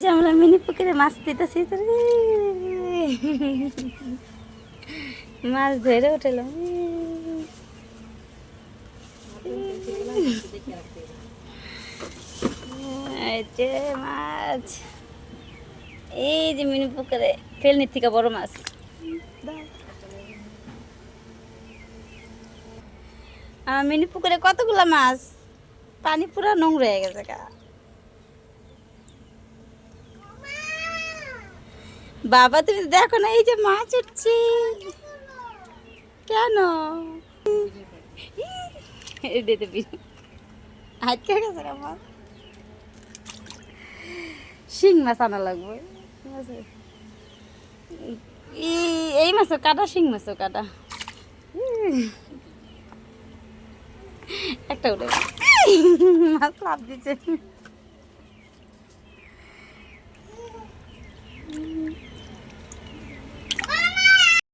যে আমরা মিনি পুকুরে মাছ দিতেছি মাছ ধরে উঠলাম। এই যে মাছ, এই যে মিনি পুকুরে ফেলনির থেকে বড় মাছ। মিনি পুকুরে কতগুলা মাছ, পানি পুরা নোংরা হয়ে গেছে গা। বাবা তুমি দেখো না, এই যে মাছ উঠছে কেন? আটকে গেছে আমার, শিং মাছ আনা লাগবে। এই মাছও কাটা, শিং মাছও কাটা। একটা উঠে মাছ লাভ দিচ্ছে।